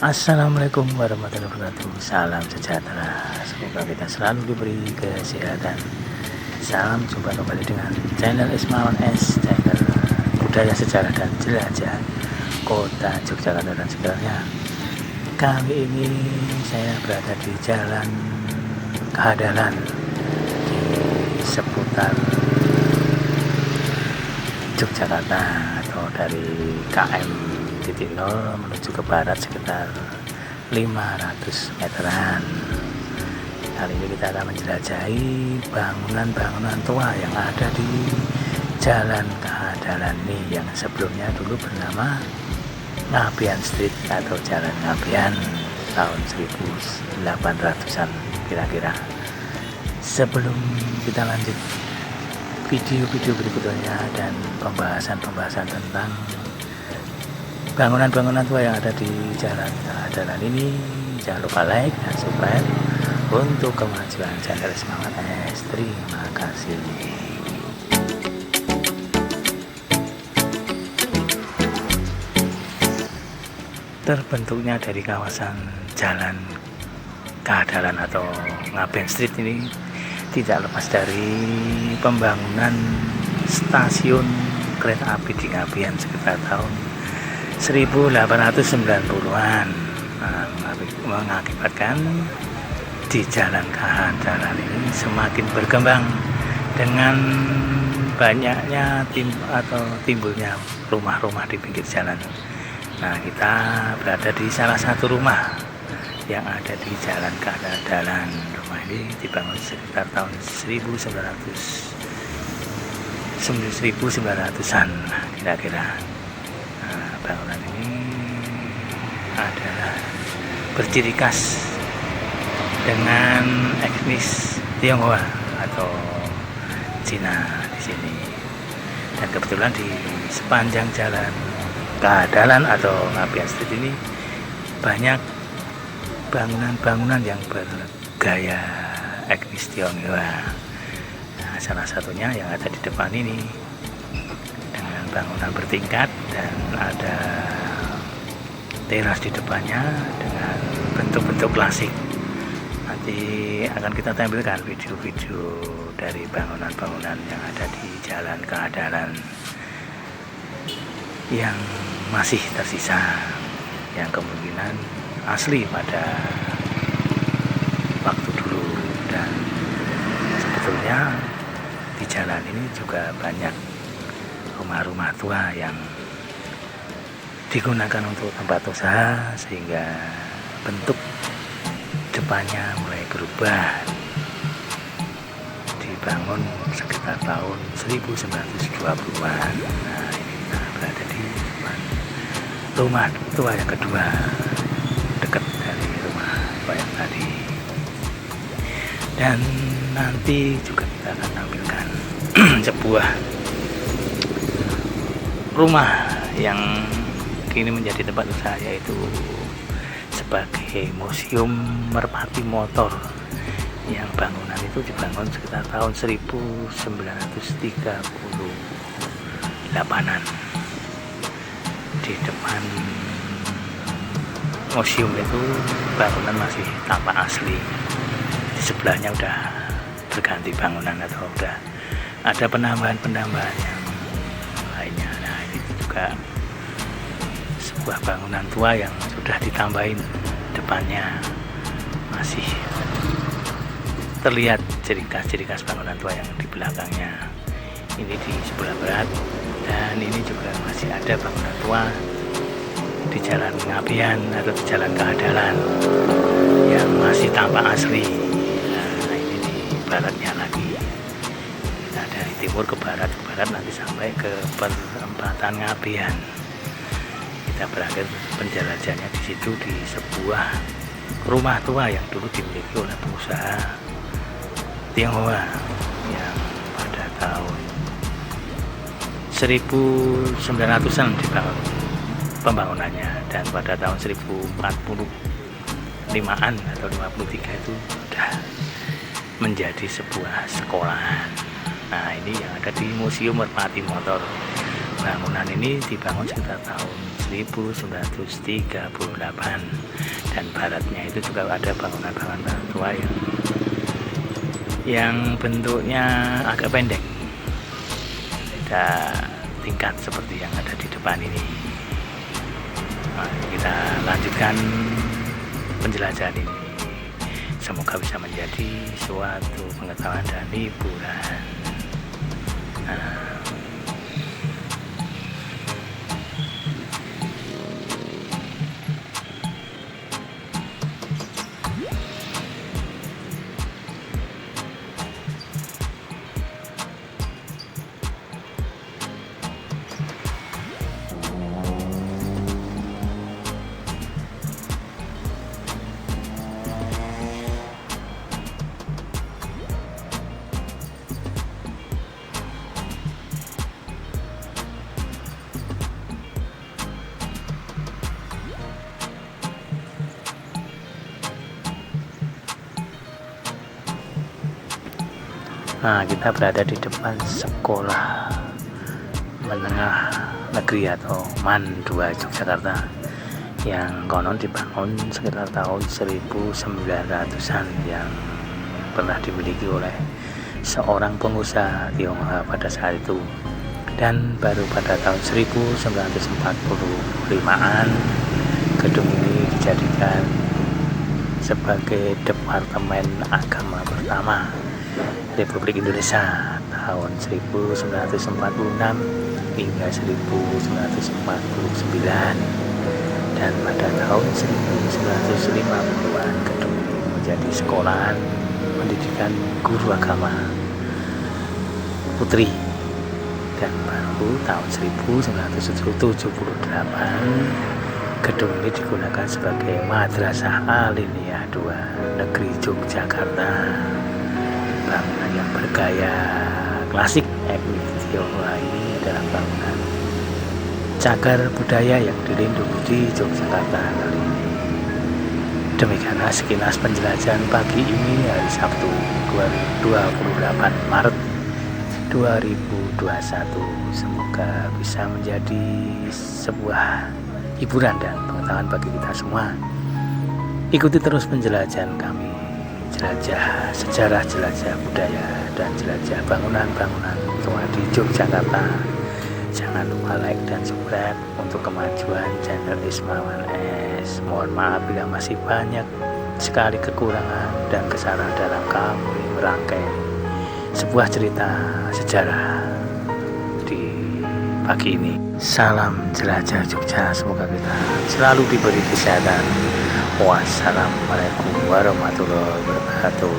Assalamualaikum warahmatullahi wabarakatuh. Salam sejahtera. Semoga kita selalu diberi kesehatan. Salam jumpa kembali dengan channel Ismawan S, channel budaya sejarah dan jelajah kota Yogyakarta dan sekitarnya. Kali ini saya berada di Jalan Kehadalan di seputar Yogyakarta, atau dari KM 0 menuju ke barat sekitar 500 meteran. Kali ini kita akan menjelajahi bangunan-bangunan tua yang ada di Jalan Kehadalan ini, yang sebelumnya dulu bernama Ngabian Street atau Jalan Ngabian tahun 1800-an kira-kira. Sebelum kita lanjut video-video berikutnya dan pembahasan-pembahasan tentang bangunan-bangunan tua yang ada di Jalan Kehadalan ini, jangan lupa like dan subscribe untuk kemajuan channel Ismawan S. Terima kasih. Terbentuknya dari kawasan Jalan Kehadalan atau Ngaben Street ini tidak lepas dari pembangunan stasiun kereta api di Ngaben sekitar tahun 1890-an, mengakibatkan di Jalan Kehadalan ini semakin berkembang dengan banyaknya timbulnya rumah-rumah di pinggir jalan. Nah, kita berada di salah satu rumah yang ada di Jalan Kehadalan. Rumah ini dibangun sekitar tahun 1900-an kira-kira. Bangunan ini adalah berciri khas dengan etnis Tionghoa atau Cina di sini. Dan kebetulan di sepanjang Jalan Kehadalan atau Ngabian Street ini banyak bangunan-bangunan yang bergaya etnis Tionghoa. Nah, salah satunya yang ada di depan ini dengan bangunan bertingkat dan ada teras di depannya dengan bentuk-bentuk klasik. Nanti akan kita tampilkan video-video dari bangunan-bangunan yang ada di Jalan Kehadalan yang masih tersisa, yang kemungkinan asli pada waktu dulu. Dan sebetulnya di jalan ini juga banyak rumah-rumah tua yang digunakan untuk tempat usaha, sehingga bentuk depannya mulai berubah. Dibangun sekitar tahun 1920-an. Nah, ini kita berada di depan rumah tua yang kedua, dekat dari rumah tua yang tadi. Dan nanti juga kita akan tampilkan sebuah rumah yang kini menjadi tempat usaha, yaitu sebagai museum merpati motor, yang bangunan itu dibangun sekitar tahun 1938-an. Di depan museum itu bangunan masih tampak asli, di sebelahnya udah berganti bangunan atau udah ada penambahan-penambahan yang lainnya. Nah, ini juga sebuah bangunan tua yang sudah ditambahin depannya, masih terlihat ciri khas bangunan tua yang di belakangnya. Ini di sebelah barat, dan ini juga masih ada bangunan tua di Jalan Ngabian atau di Jalan Kehadalan yang masih tampak asli. Nah, ini di baratnya lagi. Kita dari timur ke barat nanti sampai ke perempatan Ngabian. Kita berakhir penjelajahannya di situ, di sebuah rumah tua yang dulu dimiliki oleh pengusaha Tionghoa yang pada tahun 1900-an dibangun pembangunannya, dan pada tahun 1045-an atau 53 itu sudah menjadi sebuah sekolahan. Nah, ini yang ada di Museum Merpati Motor. Bangunan ini dibangun sekitar tahun 1938, dan baratnya itu juga ada bangunan-bangunan tua yang bentuknya agak pendek, tidak tingkat seperti yang ada di depan ini. Mari kita lanjutkan penjelajahan ini. Semoga bisa menjadi suatu pengetahuan dan hiburan. Nah, kita berada di depan sekolah menengah negeri atau MAN 2 Yogyakarta yang konon dibangun sekitar tahun 1900-an, yang pernah dimiliki oleh seorang pengusaha Tionghoa pada saat itu, dan baru pada tahun 1945-an gedung ini dijadikan sebagai Departemen Agama pertama Republik Indonesia tahun 1946 hingga 1949, dan pada tahun 1950-an gedung ini menjadi sekolahan pendidikan guru agama putri, dan baru tahun 1978 gedung ini digunakan sebagai Madrasah Aliliyah 2 Negeri Yogyakarta. Bangunan yang bergaya klasik etnik Tionghoa ini adalah bangunan cagar budaya yang dilindungi di Yogyakarta kali ini. Demikianlah sekilas penjelajahan pagi ini hari Sabtu 28 Maret 2021. Semoga bisa menjadi sebuah hiburan dan pengetahuan bagi kita semua. Ikuti terus penjelajahan kami, jelajah sejarah, jelajah budaya, dan jelajah bangunan-bangunan tua di Yogyakarta. Jangan lupa like dan subscribe untuk kemajuan channel Ismawan S. Mohon maaf bila masih banyak sekali kekurangan dan kesalahan dalam kami merangkai sebuah cerita sejarah di pagi ini. Salam jelajah Jogja, semoga kita selalu diberi kesehatan. Wassalamualaikum warahmatullahi wabarakatuh.